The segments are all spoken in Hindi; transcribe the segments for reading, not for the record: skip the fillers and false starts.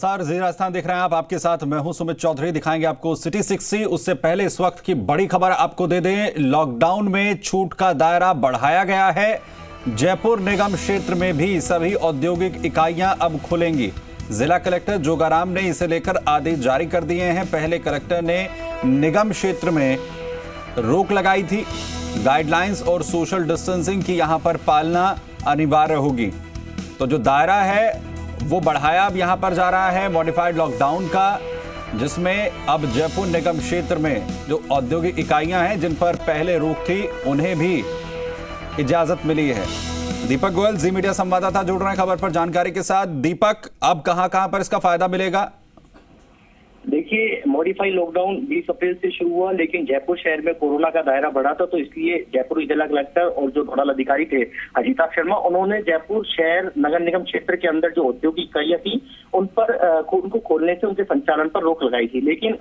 सर जी राजस्थान देख रहे हैं आप, आपके साथ मैं हूं सुमित चौधरी। दिखाएंगे आपको सिटी 60। उससे पहले इस वक्त की बड़ी खबर आपको दे दें। लॉकडाउन में छूट का दायरा बढ़ाया गया है। जयपुर निगम क्षेत्र में भी सभी औद्योगिक इकाइयां अब खुलेंगी। जिला कलेक्टर जोगाराम ने इसे लेकर आदेश जारी कर दिए हैं। पहले कलेक्टर ने निगम क्षेत्र में रोक लगाई थी। गाइडलाइंस और सोशल डिस्टेंसिंग की यहां पर पालना अनिवार्य होगी। तो जो दायरा है वो बढ़ाया अब यहां पर जा रहा है मॉडिफाइड लॉकडाउन का, जिसमें अब जयपुर निगम क्षेत्र में जो औद्योगिक इकाइयां हैं जिन पर पहले रोक थी उन्हें भी इजाजत मिली है। दीपक गोयल जी मीडिया संवाददाता जुड़ रहे हैं खबर पर जानकारी के साथ। दीपक, अब कहां पर इसका फायदा मिलेगा? देखिए, मॉडिफाइड लॉकडाउन 20 अप्रैल से शुरू हुआ, लेकिन जयपुर शहर में कोरोना का दायरा बढ़ा था, तो इसलिए जयपुर जिला कलेक्टर और जो नोडल अधिकारी थे अजिताभ शर्मा, उन्होंने जयपुर शहर नगर निगम क्षेत्र के अंदर जो औद्योगिक इकाइयां थी उन पर उनको खोलने से उनके संचालन पर रोक लगाई थी। लेकिन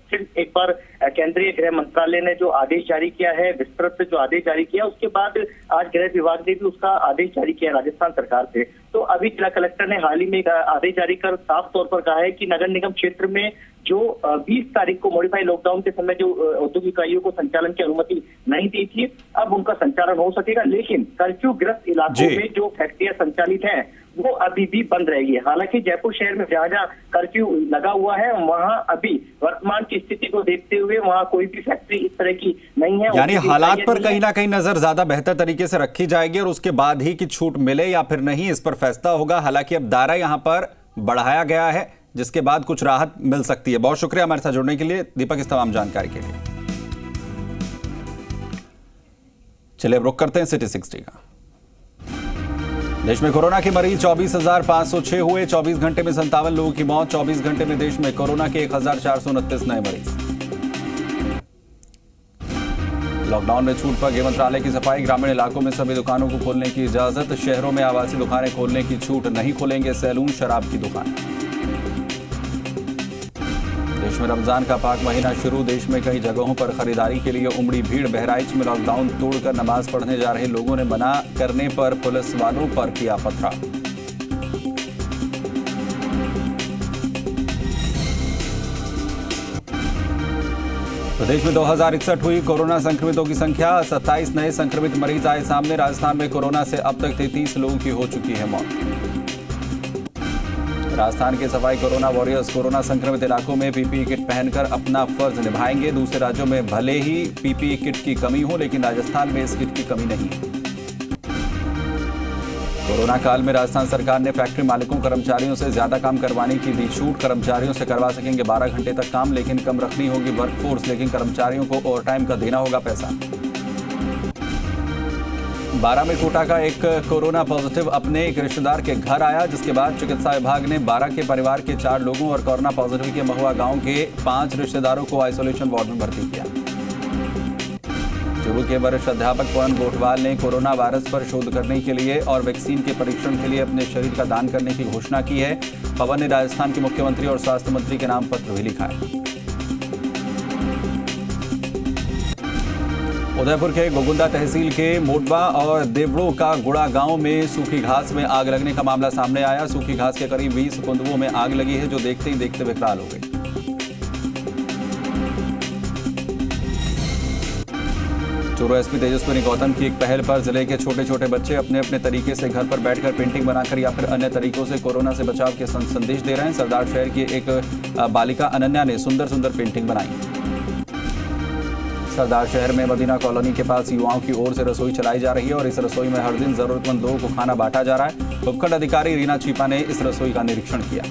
फिर एक बार केंद्रीय गृह मंत्रालय ने जो आदेश जारी किया है, विस्तृत से जो आदेश जारी किया, उसके बाद आज गृह विभाग ने भी उसका आदेश जारी किया राजस्थान सरकार से। तो अभी जिला कलेक्टर ने हाल ही में आदेश जारी कर साफ तौर पर कहा है कि नगर निगम क्षेत्र में जो 20 तारीख को मॉडिफाइड लॉकडाउन के समय जो औद्योगिक इकाइयों को संचालन की अनुमति नहीं दी थी, अब उनका संचालन हो सकेगा। लेकिन कर्फ्यू ग्रस्त इलाकों में जो फैक्ट्रियां संचालित हैं वो अभी भी बंद रहेगी। हालांकि जयपुर शहर में जहां जहां कर्फ्यू लगा हुआ है वहां अभी वर्तमान की स्थिति को देखते हुए वहां कोई भी फैक्ट्री इस तरह की नहीं है। यानी हालात पर कहीं ना कहीं नजर ज्यादा बेहतर तरीके से रखी जाएगी और उसके बाद ही कि छूट मिले या फिर नहीं, इस पर फैसला होगा। हालांकि अब दायरा यहां पर बढ़ाया गया है, जिसके बाद कुछ राहत मिल सकती है। बहुत शुक्रिया हमारे साथ जुड़ने के लिए दीपक, इस तमाम जानकारी के लिए। चलिए अब रुक करते हैं सिटी 60 का। देश में कोरोना के मरीज 24,506 हुए। 24 घंटे में 57 लोगों की मौत। 24 घंटे में देश में कोरोना के 1,429 नए मरीज। लॉकडाउन में छूट पर गृह मंत्रालय की सफाई। ग्रामीण इलाकों में सभी दुकानों को खोलने की इजाजत। शहरों में आवासीय दुकानें खोलने की छूट, नहीं खोलेंगे सैलून, शराब की दुकान। देश में रमजान का पाक महीना शुरू। देश में कई जगहों पर खरीदारी के लिए उमड़ी भीड़। बहराइच में लॉकडाउन तोड़कर नमाज पढ़ने जा रहे लोगों ने मना करने पर पुलिस वालों पर किया पथराव। प्रदेश में 2061 हुई कोरोना संक्रमितों की संख्या। 27 नए संक्रमित मरीज आए सामने। राजस्थान में कोरोना से अब तक 33 लोगों की हो चुकी है मौत। राजस्थान के सफाई कोरोना वॉरियर्स कोरोना संक्रमित इलाकों में पीपीई किट पहनकर अपना फर्ज निभाएंगे। दूसरे राज्यों में भले ही पीपीई किट की कमी हो, लेकिन राजस्थान में इस किट की कमी नहीं। कोरोना काल में राजस्थान सरकार ने फैक्ट्री मालिकों कर्मचारियों से ज्यादा काम करवाने की दी छूट। कर्मचारियों से करवा सकेंगे 12 घंटे तक काम, लेकिन कम रखनी होगी वर्कफोर्स। लेकिन कर्मचारियों को ओवरटाइम का देना होगा पैसा। 12 में कोटा का एक कोरोना पॉजिटिव अपने एक रिश्तेदार के घर आया, जिसके बाद चिकित्सा विभाग ने 12 के परिवार के 4 लोगों और कोरोना पॉजिटिव के महुआ गांव के 5 रिश्तेदारों को आइसोलेशन वार्ड में भर्ती किया। चूरू के वरिष्ठ अध्यापक पवन गोठवाल ने कोरोना वायरस पर शोध करने के लिए और वैक्सीन के परीक्षण के लिए अपने शरीर का दान करने की घोषणा की है। पवन ने राजस्थान के मुख्यमंत्री और स्वास्थ्य मंत्री के नाम पत्र भी लिखा है। उदयपुर के गोगुंदा तहसील के मोटवा और देवड़ो का गुड़ा गांव में सूखी घास में आग लगने का मामला सामने आया। सूखी घास के करीब 20 कुंदुओं में आग लगी है, जो देखते ही देखते विकराल हो गई। चूरू एसपी तेजस्विनी गौतम की एक पहल पर जिले के छोटे छोटे बच्चे अपने अपने तरीके से घर पर बैठकर पेंटिंग बनाकर या फिर अन्य तरीकों से कोरोना से बचाव के संदेश दे रहे हैं। सरदार शहर की एक बालिका अनन्या ने सुंदर सुंदर पेंटिंग बनाई। सरदार शहर में मदीना कॉलोनी के पास युवाओं की ओर से रसोई चलाई जा रही है और इस रसोई में हर दिन जरूरतमंद लोगों को खाना बांटा जा रहा है। उपखंड अधिकारी रीना चीपा ने इस रसोई का निरीक्षण किया।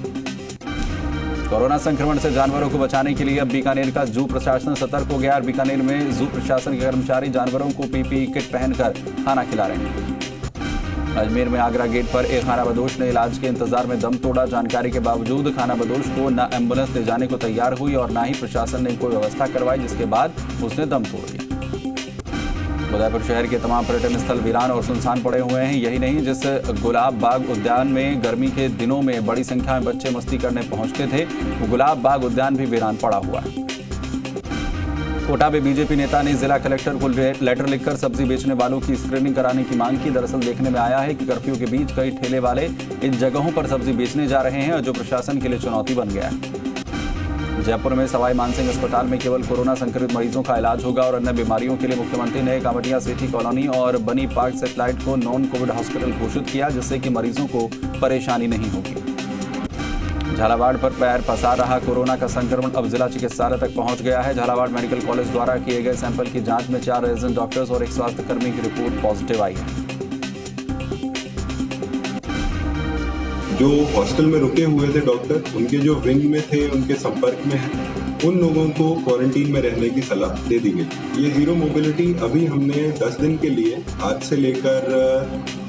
कोरोना संक्रमण से जानवरों को बचाने के लिए अब बीकानेर का जू प्रशासन सतर्क हो गया। बीकानेर में जू प्रशासन के कर्मचारी जानवरों को पीपीई किट पहनकर खाना खिला रहे हैं। अजमेर में आगरा गेट पर एक खानाबदोश ने इलाज के इंतजार में दम तोड़ा। जानकारी के बावजूद खानाबदोश को न एम्बुलेंस ले जाने को तैयार हुई और न ही प्रशासन ने कोई व्यवस्था करवाई, जिसके बाद उसने दम तोड़ दिया। उदयपुर शहर के तमाम पर्यटन स्थल वीरान और सुनसान पड़े हुए हैं। यही नहीं, जिस गुलाब बाग उद्यान में गर्मी के दिनों में बड़ी संख्या में बच्चे मस्ती करने पहुंचते थे, वो गुलाब बाग उद्यान भी वीरान पड़ा हुआ है। कोटा में बीजेपी नेता ने जिला कलेक्टर को लेटर लिखकर सब्जी बेचने वालों की स्क्रीनिंग कराने की मांग की। दरअसल देखने में आया है कि कर्फ्यू के बीच कई ठेले वाले इन जगहों पर सब्जी बेचने जा रहे हैं, जो प्रशासन के लिए चुनौती बन गया है। जयपुर में सवाई मानसिंह अस्पताल में केवल कोरोना संक्रमित मरीजों का इलाज होगा और अन्य बीमारियों के लिए मुख्यमंत्री ने कावटिया सिटी कॉलोनी और बनी पार्क सैटेलाइट को नॉन कोविड हॉस्पिटल घोषित किया, जिससे कि मरीजों को परेशानी नहीं होगी। झालावाड़ पर पैर पसार रहा कोरोना का संक्रमण अब जिला चिकित्सालय तक पहुंच गया है। झालावाड़ मेडिकल कॉलेज द्वारा किए गए सैंपल की जांच में 4 रेजिडेंट डॉक्टर्स और एक स्वास्थ्यकर्मी की रिपोर्ट पॉजिटिव आई है। जो हॉस्टल में रुके हुए थे डॉक्टर, उनके जो विंग में थे, उनके संपर्क में हैं, उन लोगों को क्वारंटीन में रहने की सलाह दे दी गई। ये जीरो मोबिलिटी अभी हमने 10 दिन के लिए आज से लेकर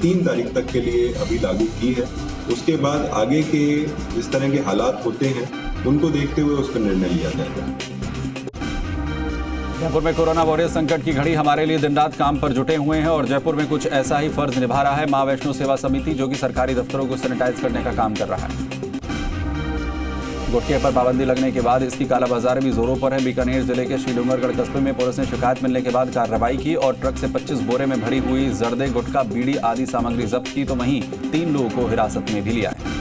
3 तारीख तक के लिए अभी लागू की है। उसके बाद आगे के जिस तरह के हालात होते हैं उनको देखते हुए उस पर निर्णय लिया जाएगा। जयपुर में कोरोना वॉरियर संकट की घड़ी हमारे लिए दिन रात काम पर जुटे हुए हैं और जयपुर में कुछ ऐसा ही फर्ज निभा रहा है मां वैष्णो सेवा समिति, जो कि सरकारी दफ्तरों को सैनिटाइज करने का काम कर रहा है। गुटखे पर पाबंदी लगने के बाद इसकी कालाबाजारी भी जोरों पर है। बीकानेर जिले के श्रीडूंगरगढ़ कस्बे में पुलिस ने शिकायत मिलने के बाद कार्रवाई की और ट्रक से 25 बोरे में भरी हुई जर्दे, गुटखा, बीड़ी आदि सामग्री जब्त की, तो वहीं 3 लोगों को हिरासत में भी लिया है।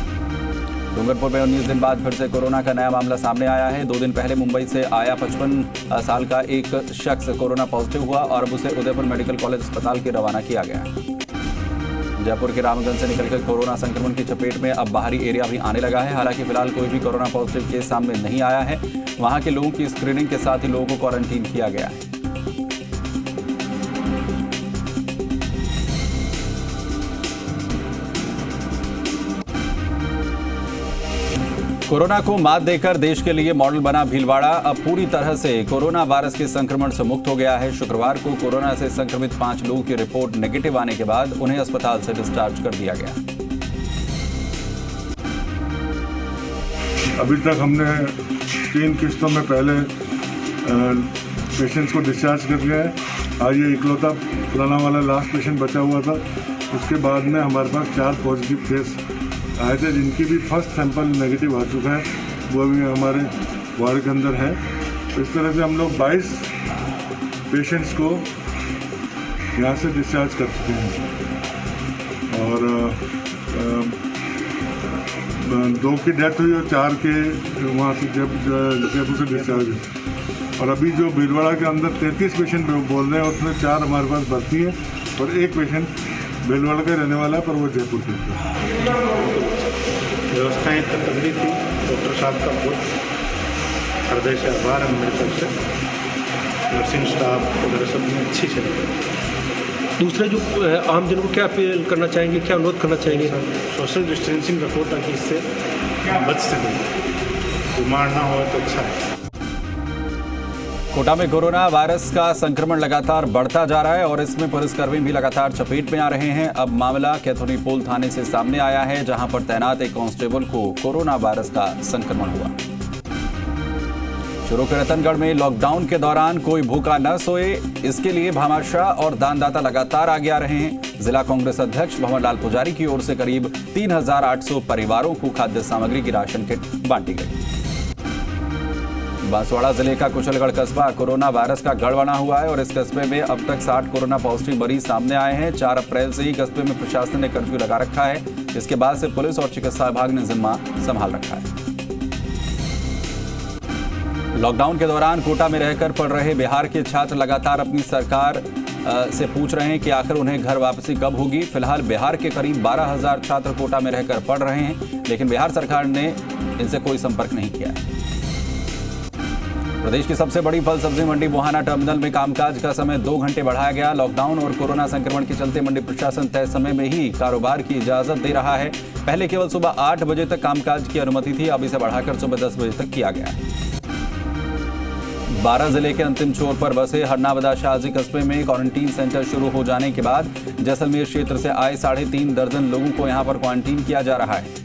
डूंगरपुर में 19 दिन बाद फिर से कोरोना का नया मामला सामने आया है। 2 दिन पहले मुंबई से आया 55 साल का एक शख्स कोरोना पॉजिटिव हुआ और अब उसे उदयपुर मेडिकल कॉलेज अस्पताल के रवाना किया गया है। जयपुर के रामगंज से निकलकर कोरोना संक्रमण की चपेट में अब बाहरी एरिया भी आने लगा है। हालांकि फिलहाल कोई भी कोरोना पॉजिटिव केस सामने नहीं आया है। वहां के लोगों की स्क्रीनिंग के साथ ही लोगों को क्वारंटीन किया गया है। कोरोना को मात देकर देश के लिए मॉडल बना भीलवाड़ा अब पूरी तरह से कोरोना वायरस के संक्रमण से मुक्त हो गया है। शुक्रवार को कोरोना से संक्रमित 5 लोगों की रिपोर्ट नेगेटिव आने के बाद उन्हें अस्पताल से डिस्चार्ज कर दिया गया। अभी तक हमने 3 किस्तों में पहले पेशेंट्स को डिस्चार्ज कर दिया है। आज ये इकलौता पुराना वाला लास्ट पेशेंट बचा हुआ था। उसके बाद में हमारे पास 4 पॉजिटिव केस आए थे, जिनकी भी फर्स्ट सैंपल नेगेटिव आ चुका है, वो अभी हमारे वार्ड के अंदर है। तो इस तरह से हम लोग 22 पेशेंट्स को यहाँ से डिस्चार्ज कर चुके हैं और 2 की डेथ हुई और 4 के वहाँ से जयपुर से डिस्चार्ज हुए। और अभी जो भीलवाड़ा के अंदर 33 पेशेंट बोल रहे हैं, उसमें 4 हमारे पास भर्ती है और 1 पेशेंट भीलवाड़ा का रहने वाला है, पर वो जयपुर के। व्यवस्थाएं तो तगड़ी थी। डॉक्टर साहब का बहुत हृदय से आभार है। मेरी तरफ से नर्सिंग स्टाफ वगैरह सब में अच्छी चल रही है। दूसरा जो आम जनों को क्या अपील करना चाहेंगे, क्या अनुरोध करना चाहेंगे? सोशल डिस्टेंसिंग रखो ताकि इससे बच सकें, बीमार ना हो तो अच्छा है। कोटा में कोरोना वायरस का संक्रमण लगातार बढ़ता जा रहा है और इसमें पुलिसकर्मी भी लगातार चपेट में आ रहे हैं। अब मामला कैथोनी पोल थाने से सामने आया है, जहां पर तैनात एक कांस्टेबल को कोरोना वायरस का संक्रमण हुआ। चूरू के रतनगढ़ में लॉकडाउन के दौरान कोई भूखा न सोए, इसके लिए भामाशाह और दानदाता लगातार आगे आ रहे हैं। जिला कांग्रेस अध्यक्ष भंवर लाल पुजारी की ओर से करीब 3800 परिवारों को खाद्य सामग्री की राशन किट बांटी गई। बांसवाड़ा जिले का कुशलगढ़ कस्बा कोरोना वायरस का गढ़ बना हुआ है और इस कस्बे में अब तक 60 कोरोना पॉजिटिव मरीज सामने आए हैं। 4 अप्रैल से ही कस्बे में प्रशासन ने कर्फ्यू लगा रखा है। इसके बाद से पुलिस और चिकित्सा विभाग ने जिम्मा संभाल रखा है। लॉकडाउन के दौरान कोटा में रहकर पढ़ रहे बिहार के छात्र लगातार अपनी सरकार से पूछ रहे हैं कि आखिर उन्हें घर वापसी कब होगी। फिलहाल बिहार के करीब 12,000 छात्र कोटा में रहकर पढ़ रहे हैं, लेकिन बिहार सरकार ने इनसे कोई संपर्क नहीं किया है। प्रदेश की सबसे बड़ी फल सब्जी मंडी बुहाना टर्मिनल में कामकाज का समय 2 घंटे बढ़ाया गया। लॉकडाउन और कोरोना संक्रमण के चलते मंडी प्रशासन तय समय में ही कारोबार की इजाजत दे रहा है। पहले केवल सुबह 8 बजे तक कामकाज की अनुमति थी, अब इसे बढ़ाकर सुबह 10 बजे तक किया गया है। 12 जिले के अंतिम छोर पर बसे हरनावदा शाहजी कस्बे में क्वारंटीन सेंटर शुरू हो जाने के बाद जैसलमेर क्षेत्र से आए 3.5 दर्जन लोगों को यहां पर क्वारंटीन किया जा रहा है।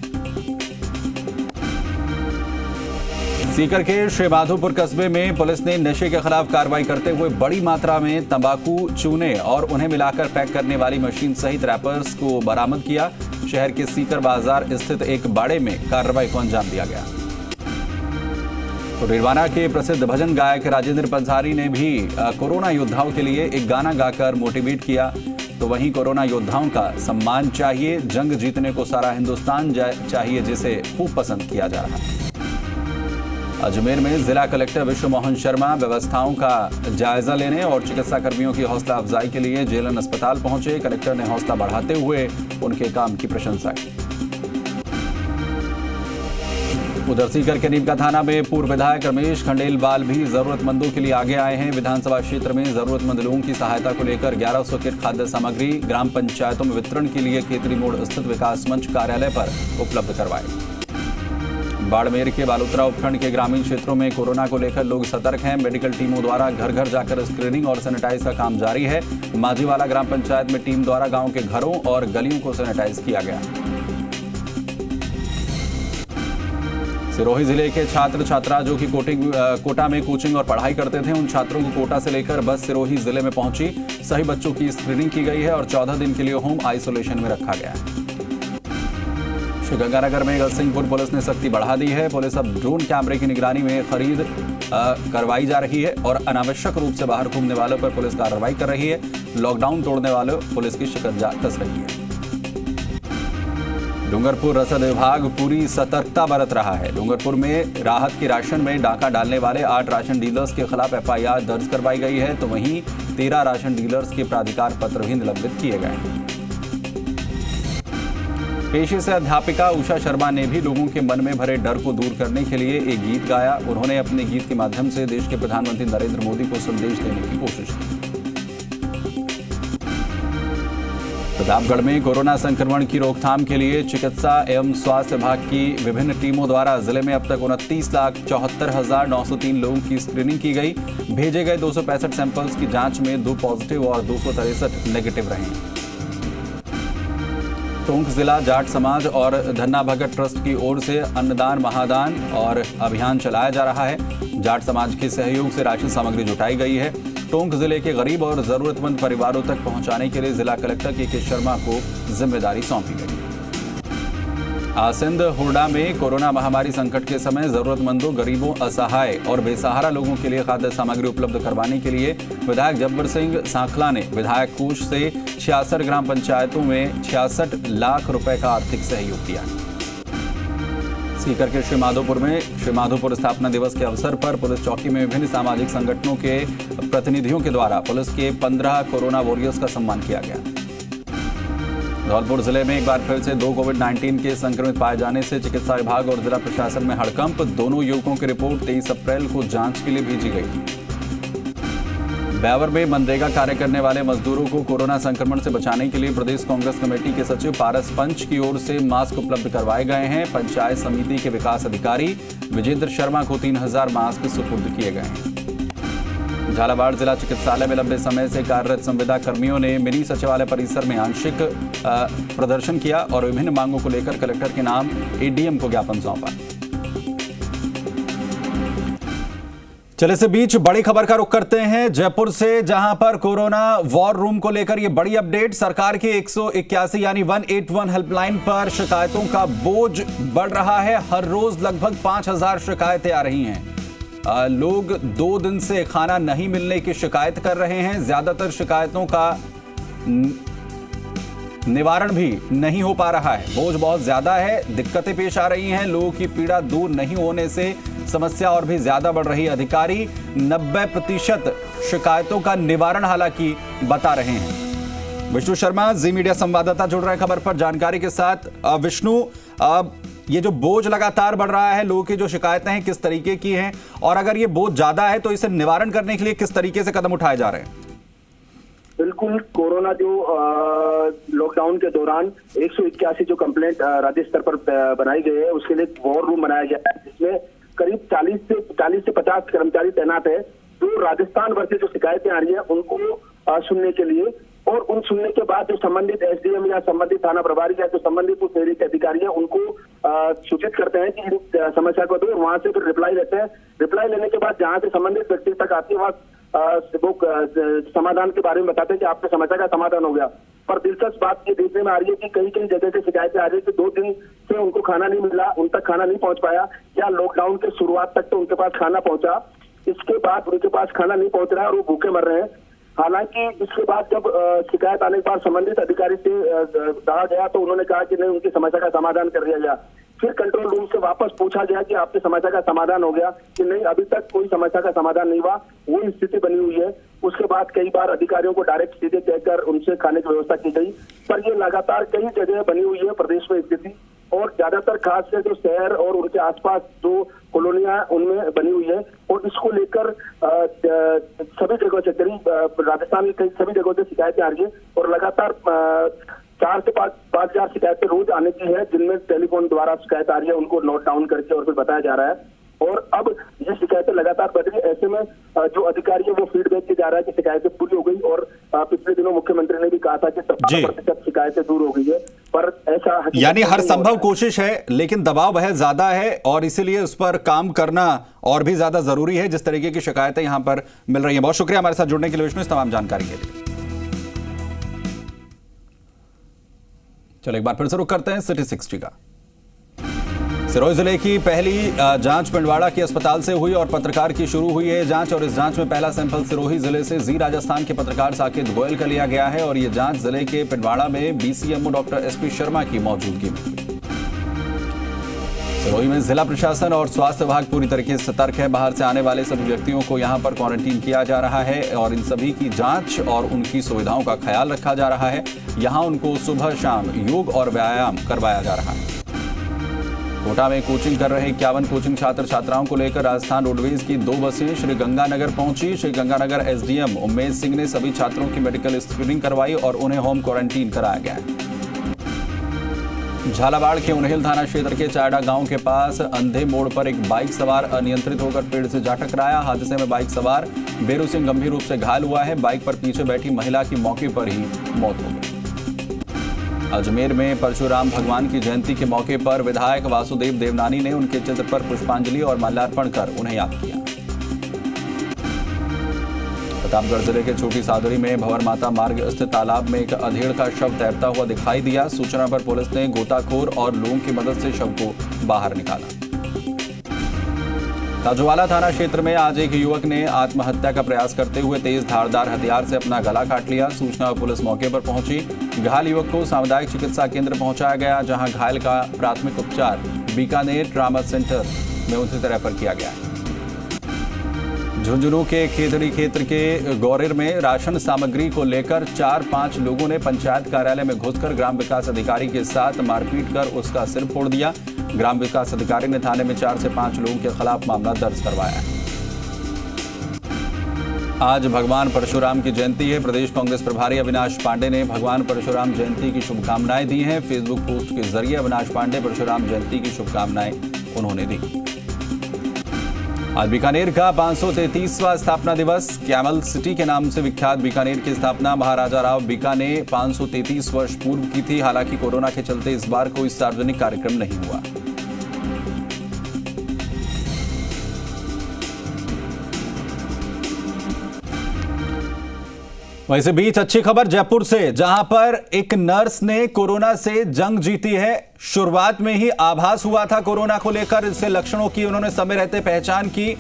सीकर के श्रीमाधोपुर कस्बे में पुलिस ने नशे के खिलाफ कार्रवाई करते हुए बड़ी मात्रा में तंबाकू, चूने और उन्हें मिलाकर पैक करने वाली मशीन सहित रैपर्स को बरामद किया। शहर के सीकर बाजार स्थित एक बाड़े में कार्रवाई को अंजाम दिया गया। तो निर्वाणा के प्रसिद्ध भजन गायक राजेंद्र पंसारी ने भी कोरोना योद्धाओं के लिए एक गाना गाकर मोटिवेट किया। तो वहीं कोरोना योद्धाओं का सम्मान चाहिए, जंग जीतने को सारा हिंदुस्तान चाहिए, जिसे खूब पसंद किया जा रहा है। अजमेर में जिला कलेक्टर विश्व मोहन शर्मा व्यवस्थाओं का जायजा लेने और चिकित्सा कर्मियों की हौसला अफजाई के लिए जेएलएन अस्पताल पहुंचे। कलेक्टर ने हौसला बढ़ाते हुए उनके काम की प्रशंसा की। उधर सीकर के नीमका थाना में पूर्व विधायक रमेश खंडेलवाल भी जरूरतमंदों के लिए आगे आए हैं। विधानसभा क्षेत्र में जरूरतमंद लोगों की सहायता को लेकर 1100 किट खाद्य सामग्री ग्राम पंचायतों में वितरण के लिए खेतरी मोड़ स्थित विकास मंच कार्यालय पर उपलब्ध करवाए। बाड़मेर के बालोतरा उपखंड के ग्रामीण क्षेत्रों में कोरोना को लेकर लोग सतर्क हैं। मेडिकल टीमों द्वारा घर घर जाकर स्क्रीनिंग और सैनिटाइज का काम जारी है। माझीवाला ग्राम पंचायत में टीम द्वारा गांव के घरों और गलियों को सैनिटाइज किया गया। सिरोही जिले के छात्र छात्रा जो कि कोटा में कोचिंग और पढ़ाई करते थे, उन छात्रों को कोटा से लेकर बस सिरोही जिले में पहुंची। सभी बच्चों की स्क्रीनिंग की गई है और 14 दिन के लिए होम आइसोलेशन में रखा गया है। श्रीगंगानगर में गलसिंहपुर पुलिस ने सख्ती बढ़ा दी है। पुलिस अब ड्रोन कैमरे की निगरानी में खरीद करवाई जा रही है और अनावश्यक रूप से बाहर घूमने वालों पर पुलिस कार्रवाई कर रही है। लॉकडाउन तोड़ने वालों पुलिस की शिकंजा कस रही है। डूंगरपुर रसद विभाग पूरी सतर्कता बरत रहा है। डूंगरपुर में राहत के राशन में डाका डालने वाले 8 राशन डीलर्स के खिलाफ एफआईआर दर्ज करवाई गई है। तो वहीं 13 राशन डीलर्स के प्राधिकार पत्र भी निलंबित किए गए हैं। पेशे से अध्यापिका उषा शर्मा ने भी लोगों के मन में भरे डर को दूर करने के लिए एक गीत गाया। उन्होंने अपने गीत के माध्यम से देश के प्रधानमंत्री नरेंद्र मोदी को संदेश देने की कोशिश की। प्रतापगढ़ में कोरोना संक्रमण की रोकथाम के लिए चिकित्सा एवं स्वास्थ्य विभाग की विभिन्न टीमों द्वारा जिले में अब तक 29,74,903 लोगों की स्क्रीनिंग की गई। भेजे गए 265 सैंपल्स की जांच में 2 पॉजिटिव और 263 नेगेटिव रहे। टोंक जिला जाट समाज और धन्ना भगत ट्रस्ट की ओर से अन्नदान महादान और अभियान चलाया जा रहा है। जाट समाज के सहयोग से राशन सामग्री जुटाई गई है। टोंक जिले के गरीब और जरूरतमंद परिवारों तक पहुंचाने के लिए जिला कलेक्टर के शर्मा को जिम्मेदारी सौंपी गई। आसिंद हुरडा में कोरोना महामारी संकट के समय जरूरतमंदों, गरीबों, असहाय और बेसहारा लोगों के लिए खाद्य सामग्री उपलब्ध करवाने के लिए विधायक जब्बर सिंह सांखला ने विधायक कोष से 66 ग्राम पंचायतों में 66 लाख रुपए का आर्थिक सहयोग दिया। सीकर के श्रीमाधोपुर में श्रीमाधोपुर स्थापना दिवस के अवसर पर पुलिस चौकी में विभिन्न सामाजिक संगठनों के प्रतिनिधियों के द्वारा पुलिस के 15 कोरोना वॉरियर्स का सम्मान किया गया। धौलपुर जिले में एक बार फिर से 2 कोविड-19 के संक्रमित पाए जाने से चिकित्सा विभाग और जिला प्रशासन में हड़कंप। दोनों युवकों की रिपोर्ट 23 अप्रैल को जांच के लिए भेजी गई थी। ब्यावर में मनरेगा कार्य करने वाले मजदूरों को कोरोना संक्रमण से बचाने के लिए प्रदेश कांग्रेस कमेटी के सचिव पारस पंच की ओर से मास्क उपलब्ध करवाए गए हैं। पंचायत समिति के विकास अधिकारी विजेंद्र शर्मा को 3000 मास्क सुपुर्द किए गए हैं। झालावाड़ जिला चिकित्सालय में लंबे समय से कार्यरत संविदा कर्मियों ने मिनी सचिवालय परिसर में आंशिक प्रदर्शन किया और विभिन्न मांगों को लेकर कलेक्टर के नाम एडीएम को ज्ञापन सौंपा। चले से बीच बड़ी खबर का रुख करते हैं जयपुर से, जहां पर कोरोना वॉर रूम को लेकर ये बड़ी अपडेट। सरकार के 181 यानी 181 हेल्पलाइन पर शिकायतों का बोझ बढ़ रहा है। हर रोज लगभग 5000 शिकायतें आ रही हैं। लोग 2 दिन से खाना नहीं मिलने की शिकायत कर रहे हैं। ज्यादातर शिकायतों का निवारण भी नहीं हो पा रहा है। बोझ बहुत ज्यादा है, दिक्कतें पेश आ रही हैं। लोगों की पीड़ा दूर नहीं होने से समस्या और भी ज्यादा बढ़ रही है। अधिकारी 90% शिकायतों का निवारण हालांकि बता रहे हैं। विष्णु शर्मा जी मीडिया संवाददाता जुड़ रहे हैं खबर पर जानकारी के साथ। विष्णु, ये जो बोझ लगातार बढ़ रहा है, लोगों की जो शिकायतें हैं किस तरीके की हैं, और अगर ये बोझ ज्यादा है तो इसे निवारण करने के लिए किस तरीके से कदम उठाए जा रहे हैं? बिल्कुल, कोरोना जो लॉकडाउन के दौरान 181 जो कंप्लेंट राज्य स्तर पर बनाई गई है, उसके लिए वॉर रूम बनाया गया है, जिसमें करीब 40 से 50 कर्मचारी तैनात है। तो राजस्थान भर से जो शिकायतें आ रही है उनको सुनने के लिए, और उन सुनने के बाद जो संबंधित एसडीएम या संबंधित थाना प्रभारी या जो संबंधित उस एरिया के अधिकारी हैं उनको सूचित करते हैं कि समस्या को दो, वहां से फिर रिप्लाई लेते हैं। रिप्लाई लेने के बाद जहां से संबंधित व्यक्ति तक आती है वहां वो समाधान के बारे में बताते हैं कि आपके समस्या का समाधान हो गया। पर दिलचस्प बात ये देखने में आ रही है कि कई कई जगह से शिकायतें आ रही है कि 2 दिन से उनको खाना नहीं मिला, उन तक खाना नहीं पहुंच पाया, या लॉकडाउन के शुरुआत तक तो उनके पास खाना पहुंचा, इसके बाद उनके पास खाना नहीं पहुंच रहा है और वो भूखे मर रहे हैं। हालांकि इसके बाद जब शिकायत आने के बाद संबंधित अधिकारी से कहा गया तो उन्होंने कहा कि नहीं, उनकी समस्या का समाधान कर दिया गया। फिर कंट्रोल रूम से वापस पूछा गया कि आपकी समस्या का समाधान हो गया, कि नहीं, अभी तक कोई समस्या का समाधान नहीं हुआ, वो स्थिति बनी हुई है। उसके बाद कई बार अधिकारियों को डायरेक्ट सीधे कहकर उनसे खाने की व्यवस्था की गई, पर ये लगातार कई जगह बनी हुई है प्रदेश में स्थिति, और ज्यादातर खास से जो शहर और उनके आसपास जो कॉलोनियां उनमें बनी हुई है, और इसको लेकर सभी जगहों से करीब राजस्थान की सभी जगहों से शिकायतें आ रही है, और लगातार 4 से 5 हजार शिकायतें रोज आने की है, जिनमें टेलीफोन द्वारा शिकायत आ रही है, उनको नोट डाउन करके और फिर बताया जा रहा है। और अब ये शिकायतें लगातार बढ़ रही है। ऐसे में जो अधिकारी है वो फीडबैक किया जा रहा है कि शिकायतें पूरी हो गई, और पिछले दिनों मुख्यमंत्री ने भी कहा था कि 70% शिकायतें दूर हो गई है, पर ऐसा यानी हर संभव कोशिश है, लेकिन दबाव बहुत ज्यादा है और इसीलिए उस पर काम करना और भी ज्यादा जरूरी है, जिस तरीके की शिकायतें यहां पर मिल रही है। बहुत शुक्रिया हमारे साथ जुड़ने के लिए विष्णु, इस तमाम जानकारी के लिए। चलो एक बार फिर से रुक करते हैं सिटी 60 का। सिरोही जिले की पहली जांच पिंडवाड़ा के अस्पताल से हुई और पत्रकार की शुरू हुई है जांच, और इस जांच में पहला सैंपल सिरोही जिले से जी राजस्थान के पत्रकार साकेत गोयल का लिया गया है, और यह जांच जिले के पिंडवाड़ा में बीसीएमओ डॉक्टर एसपी शर्मा की मौजूदगी में। सिरोही में जिला प्रशासन और स्वास्थ्य विभाग पूरी तरीके से सतर्क है। बाहर से आने वाले सभी व्यक्तियों को यहां पर क्वारंटीन किया जा रहा है और इन सभी की जांच और उनकी सुविधाओं का ख्याल रखा जा रहा है। यहां उनको सुबह शाम योग और व्यायाम करवाया जा रहा है। कोटा में कोचिंग कर रहे 51 कोचिंग छात्र छात्राओं को लेकर राजस्थान रोडवेज की 2 बसें श्रीगंगानगर पहुंची। श्रीगंगानगर एसडीएम उमेश सिंह ने सभी छात्रों की मेडिकल स्क्रीनिंग करवाई और उन्हें होम क्वारंटीन कराया गया है। झालावाड़ के उन्हेल थाना क्षेत्र के चायडा गांव के पास अंधे मोड़ पर एक बाइक सवार अनियंत्रित होकर पेड़ से जा टकराया। हादसे में बाइक सवार बेरू सिंह गंभीर रूप से घायल हुआ है। बाइक पर पीछे बैठी महिला की मौके पर ही मौत हो गई। अजमेर में परशुराम भगवान की जयंती के मौके पर विधायक वासुदेव देवनानी ने उनके चित्र पर पुष्पांजलि और माल्यार्पण कर उन्हें याद किया। प्रतापगढ़ जिले के छोटी सादरी में भंवर माता मार्ग स्थित तालाब में एक अधेड़ का शव तैरता हुआ दिखाई दिया। सूचना पर पुलिस ने गोताखोर और लोगों की मदद से शव को बाहर निकाला। ताजुवाला थाना क्षेत्र में आज एक युवक ने आत्महत्या का प्रयास करते हुए तेज धारदार हथियार से अपना गला काट लिया। सूचना पर पुलिस मौके पर पहुंची। घायल युवक को सामुदायिक चिकित्सा केंद्र पहुंचाया गया, जहां घायल का प्राथमिक उपचार बीकानेर ट्रामा सेंटर में उनसे रेफर किया गया। झुंझुनू के खेतड़ी क्षेत्र के गौरेर में राशन सामग्री को लेकर 4-5 लोगों ने पंचायत कार्यालय में घुसकर ग्राम विकास अधिकारी के साथ मारपीट कर उसका सिर फोड़ दिया। ग्राम विकास अधिकारी ने थाने में 4 से 5 लोगों के खिलाफ मामला दर्ज करवाया। आज भगवान परशुराम की जयंती है। प्रदेश कांग्रेस प्रभारी अविनाश पांडे ने भगवान परशुराम जयंती की शुभकामनाएं दी हैं। फेसबुक पोस्ट के जरिए अविनाश पांडे परशुराम जयंती की शुभकामनाएं उन्होंने दी। आज बीकानेर का 533वां स्थापना दिवस। कैमल सिटी के नाम से विख्यात बीकानेर की स्थापना महाराजा राव बीका ने 533 वर्ष पूर्व की थी। हालांकि कोरोना के चलते इस बार कोई सार्वजनिक कार्यक्रम नहीं हुआ। वैसे बीच अच्छी खबर जयपुर से, जहां पर एक नर्स ने कोरोना से जंग जीती है। शुरुआत में ही आभास हुआ था कोरोना को लेकर, इससे लक्षणों की उन्होंने समय रहते पहचान की,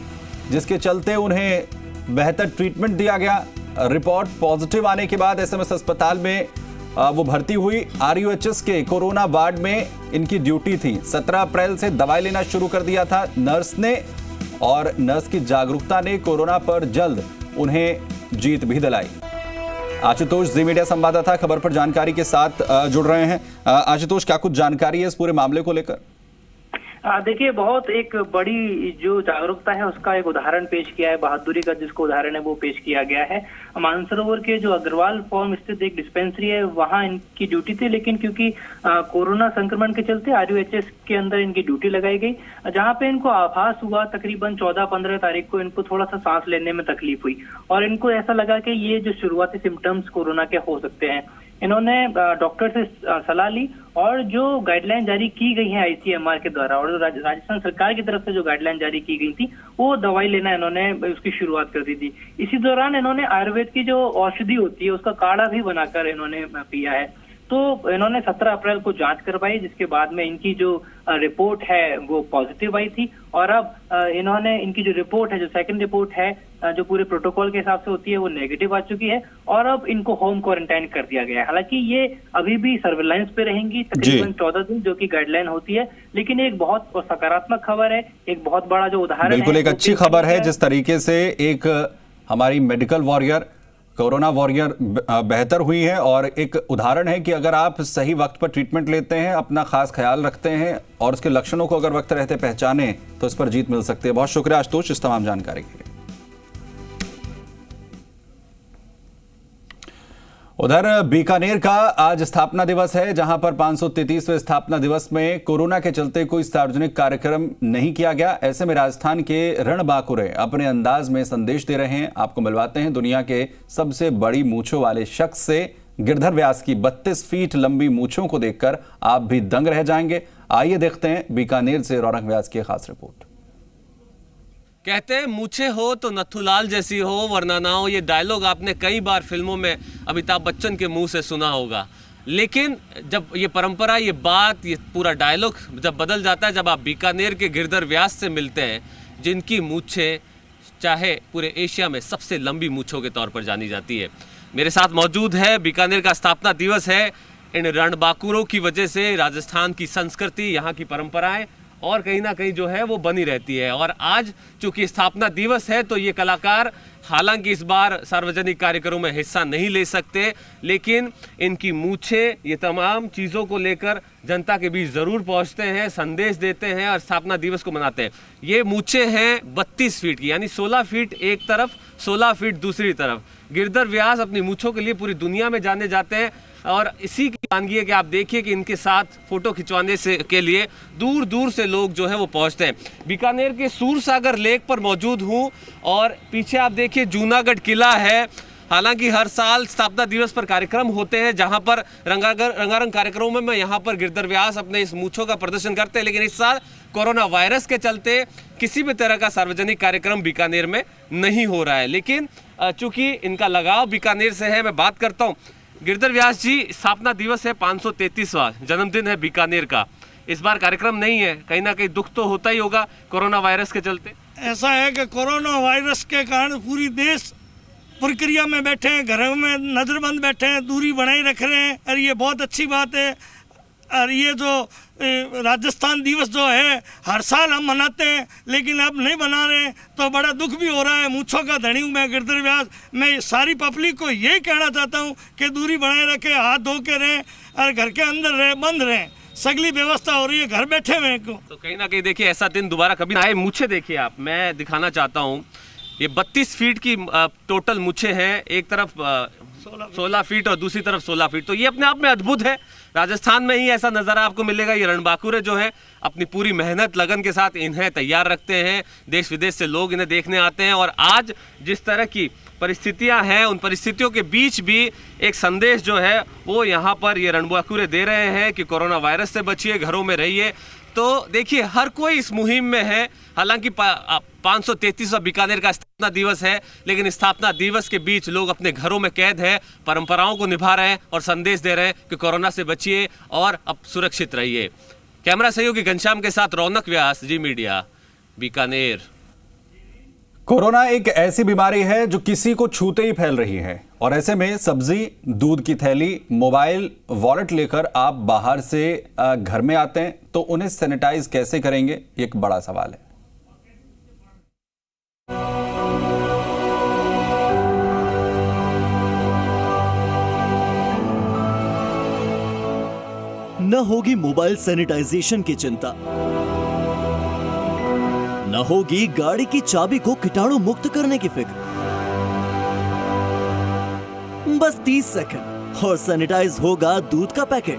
जिसके चलते उन्हें बेहतर ट्रीटमेंट दिया गया। रिपोर्ट पॉजिटिव आने के बाद एसएमएस अस्पताल में वो भर्ती हुई। आरयूएचएस के कोरोना वार्ड में इनकी ड्यूटी थी। 17 अप्रैल से दवाई लेना शुरू कर दिया था नर्स ने, और नर्स की जागरूकता ने कोरोना पर जल्द उन्हें जीत भी दिलाई। आशुतोष जी मीडिया संवाददाता खबर पर जानकारी के साथ जुड़ रहे हैं। आशुतोष, क्या कुछ जानकारी है इस पूरे मामले को लेकर? देखिए, बहुत एक बड़ी जो जागरूकता है उसका एक उदाहरण पेश किया है। बहादुरी का जिसको उदाहरण है वो पेश किया गया है। मानसरोवर के जो अग्रवाल फॉर्म स्थित एक डिस्पेंसरी है, वहां इनकी ड्यूटी थी, लेकिन क्योंकि कोरोना संक्रमण के चलते आरयूएचएस के अंदर इनकी ड्यूटी लगाई गई, जहां पे इनको आभास हुआ तकरीबन 14-15 तारीख को इनको थोड़ा सा सांस लेने में तकलीफ हुई और इनको ऐसा लगा कि ये जो शुरुआती सिम्टम्स कोरोना के हो सकते हैं। इन्होंने डॉक्टर से सलाह ली और जो गाइडलाइन जारी की गई है ICMR के द्वारा और जो राजस्थान सरकार की तरफ से जो गाइडलाइन जारी की गई थी वो दवाई लेना इन्होंने उसकी शुरुआत कर दी थी। इसी दौरान इन्होंने आयुर्वेद की जो औषधि होती है उसका काढ़ा भी बनाकर इन्होंने पिया है। तो इन्होंने 17 अप्रैल को जांच करवाई, जिसके बाद में इनकी जो रिपोर्ट है वो पॉजिटिव आई थी और अब इन्होंने इनकी जो रिपोर्ट है, जो सेकंड रिपोर्ट है जो पूरे प्रोटोकॉल के हिसाब से होती है, वो नेगेटिव आ चुकी है और अब इनको होम क्वारंटाइन कर दिया गया है। हालांकि ये अभी भी सर्विलांस पे रहेंगी तकरीबन 14 दिन, जो कि गाइडलाइन होती है। लेकिन एक बहुत सकारात्मक खबर है, एक बहुत बड़ा जो उदाहरण बिल्कुल एक अच्छी खबर है, जिस तरीके से एक हमारी मेडिकल वॉरियर, कोरोना वॉरियर बेहतर हुई है और एक उदाहरण है कि अगर आप सही वक्त पर ट्रीटमेंट लेते हैं, अपना खास ख्याल रखते हैं और उसके लक्षणों को अगर वक्त रहते पहचाने तो इस पर जीत मिल सकती है। बहुत शुक्रिया आशुतोष इस तमाम जानकारी के लिए। उधर बीकानेर का आज स्थापना दिवस है, जहां पर 533वें स्थापना दिवस में कोरोना के चलते कोई सार्वजनिक कार्यक्रम नहीं किया गया। ऐसे में राजस्थान के रणबांकुरे अपने अंदाज में संदेश दे रहे हैं। आपको मिलवाते हैं दुनिया के सबसे बड़ी मूंछों वाले शख्स से। गिरधर व्यास की 32 फीट लंबी मूंछों को देखकर आप भी दंग रह जाएंगे। आइए देखते हैं बीकानेर से रौनक व्यास की खास रिपोर्ट। कहते हैं मूछे हो तो नथुलाल जैसी हो वरना ना हो। ये डायलॉग आपने कई बार फिल्मों में अमिताभ बच्चन के मुंह से सुना होगा, लेकिन जब ये परंपरा, ये बात, ये पूरा डायलॉग जब बदल जाता है, जब आप बीकानेर के गिरधर व्यास से मिलते हैं, जिनकी मूछे चाहे पूरे एशिया में सबसे लंबी मूछों के तौर पर जानी जाती है। मेरे साथ मौजूद है, बीकानेर का स्थापना दिवस है। इन रणबांकुरों की वजह से राजस्थान की संस्कृति, यहाँ की परंपराएं और कहीं ना कहीं जो है वो बनी रहती है। और आज चूंकि स्थापना दिवस है तो ये कलाकार हालांकि इस बार सार्वजनिक कार्यक्रमों में हिस्सा नहीं ले सकते, लेकिन इनकी मूछे ये तमाम चीज़ों को लेकर जनता के बीच ज़रूर पहुंचते हैं, संदेश देते हैं और स्थापना दिवस को मनाते हैं। ये मूछे हैं 32 फीट की, यानी 16 फीट एक तरफ, 16 फीट दूसरी तरफ। गिरधर व्यास अपनी मूछों के लिए पूरी दुनिया में जाने जाते हैं और इसी की वानगी है कि आप देखिए कि इनके साथ फोटो खिंचवाने से के लिए दूर दूर से लोग जो है वो पहुंचते हैं। बीकानेर के सूरसागर लेक पर मौजूद हूं और पीछे आप देखिए जूनागढ़ किला है। हालांकि हर साल स्थापना दिवस पर कार्यक्रम होते हैं, जहां पर रंगारंग कार्यक्रमों में यहाँ पर गिरधर व्यास अपने इस मूछों का प्रदर्शन करते हैं। लेकिन इस साल कोरोना वायरस के चलते किसी भी तरह का सार्वजनिक कार्यक्रम बीकानेर में नहीं हो रहा है। लेकिन चूंकि इनका लगाव बीकानेर से है, मैं बात करता हूँ। गिरधर व्यास जी, स्थापना दिवस है, 533वां जन्मदिन है बीकानेर का। इस बार कार्यक्रम नहीं है, कहीं ना कहीं दुख तो होता ही होगा कोरोना वायरस के चलते। ऐसा है कि कोरोना वायरस के कारण पूरी देश प्रक्रिया में बैठे हैं, घरों में नजरबंद बैठे हैं, दूरी बनाए रख रहे हैं और ये बहुत अच्छी बात है। और ये जो राजस्थान दिवस जो है हर साल हम मनाते हैं, लेकिन अब नहीं मना रहे हैं तो बड़ा दुख भी हो रहा है। मूंछों का धनी हूँ मैं, गिरधर व्यास। मैं सारी पब्लिक को यही कहना चाहता हूँ कि दूरी बनाए रखें, हाथ धो के रहें और घर के अंदर रहें, बंद रहें। सगली व्यवस्था हो रही है, घर बैठे हुए को। तो कहीं ना कहीं देखिए ऐसा दिन दोबारा कभी ना आए। मूछे देखिए आप, मैं दिखाना चाहता हूँ। ये 32 फीट की टोटल मूछे हैं, एक तरफ 16 फीट और दूसरी तरफ 16 फीट। तो ये अपने आप में अद्भुत है। राजस्थान में ही ऐसा नज़ारा आपको मिलेगा। ये रणबांकुरे जो है अपनी पूरी मेहनत लगन के साथ इन्हें तैयार रखते हैं। देश विदेश से लोग इन्हें देखने आते हैं और आज जिस तरह की परिस्थितियां हैं, उन परिस्थितियों के बीच भी एक संदेश जो है वो यहाँ पर ये रणबांकुरे दे रहे हैं कि कोरोना वायरस से बचिए, घरों में रहिए। तो देखिए हर कोई इस मुहिम में है। हालांकि 533वां बीकानेर का स्थापना दिवस है, लेकिन स्थापना दिवस के बीच लोग अपने घरों में कैद है, परंपराओं को निभा रहे हैं और संदेश दे रहे हैं कि कोरोना से बचिए और अब सुरक्षित रहिए। कैमरा सहयोगी घनश्याम के साथ रौनक व्यास, जी मीडिया, बीकानेर। कोरोना एक ऐसी बीमारी है जो किसी को छूते ही फैल रही है और ऐसे में सब्जी, दूध की थैली, मोबाइल, वॉलेट लेकर आप बाहर से घर में आते हैं तो उन्हें सैनिटाइज कैसे करेंगे, एक बड़ा सवाल है। न होगी मोबाइल सैनिटाइजेशन की चिंता, न होगी गाड़ी की चाबी को कीटाणु मुक्त करने की फिक्र। बस 30 सेकंड और सैनिटाइज होगा दूध का पैकेट।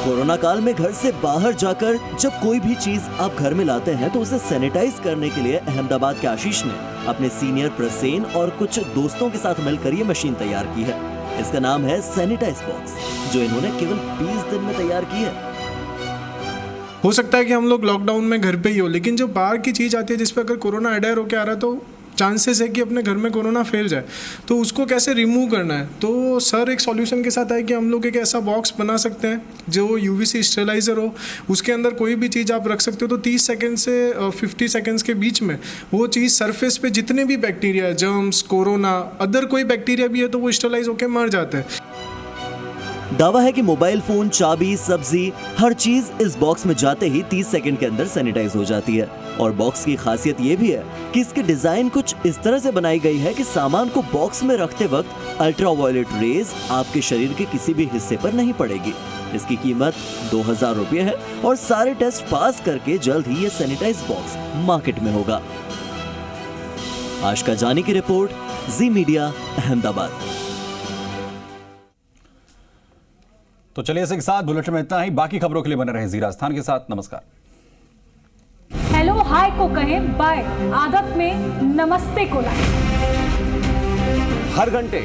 कोरोना काल में घर से बाहर जाकर जब कोई भी चीज आप घर में लाते हैं तो उसे सैनिटाइज करने के लिए अहमदाबाद के आशीष ने अपने सीनियर प्रसेन और कुछ दोस्तों के साथ मिलकर ये मशीन तैयार की है। इसका नाम है सैनिटाइज बॉक्स, जो इन्होंने केवल 20 दिन में तैयार की है। हो सकता है कि हम लोग लॉकडाउन में घर पे ही हो, लेकिन जो बाहर की चीज़ आती है जिस पर अगर कोरोना अडेयर होकर आ रहा है तो चांसेस है कि अपने घर में कोरोना फैल जाए, तो उसको कैसे रिमूव करना है। तो सर एक सॉल्यूशन के साथ आए कि हम लोग एक ऐसा बॉक्स बना सकते हैं जो UVC स्टेरिलाइज़र हो, उसके अंदर कोई भी चीज़ आप रख सकते हो, तो 30 सेकंड से 50 सेकंड्स के बीच में वो चीज़ सरफेस पे जितने भी बैक्टीरिया, जर्म्स, कोरोना, अदर कोई बैक्टीरिया भी है तो वो स्टेरिलाइज होकर मर जाते हैं। दावा है कि मोबाइल फोन, चाबी, सब्जी, हर चीज इस बॉक्स में जाते ही 30 सेकंड के अंदर सैनिटाइज हो जाती है। और बॉक्स की खासियत ये भी है कि इसकी डिजाइन कुछ इस तरह से बनाई गई है कि सामान को बॉक्स में रखते वक्त अल्ट्रावायलेट रेज आपके शरीर के किसी भी हिस्से पर नहीं पड़ेगी। इसकी कीमत 2000 रुपये है और सारे टेस्ट पास करके जल्द ही ये सैनिटाइज बॉक्स मार्केट में होगा। आशका जानी की रिपोर्ट, जी मीडिया, अहमदाबाद। तो चलिए इसी के साथ बुलेटिन में इतना ही। बाकी खबरों के लिए बने रहे जी राजस्थान के साथ। नमस्कार। हेलो हाय को कहें बाय, आदत में नमस्ते को लाएं। हर घंटे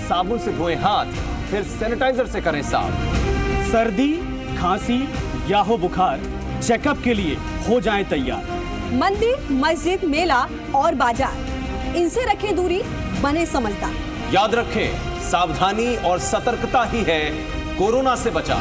साबुन से धोएं हाथ, फिर सैनिटाइजर से करें साफ। सर्दी, खांसी या हो बुखार, चेकअप के लिए हो जाएं तैयार। मंदिर, मस्जिद, मेला और बाजार, इनसे रखें दूरी, बने समझदार। याद रखें, सावधानी और सतर्कता ही है कोरोना से बचाव।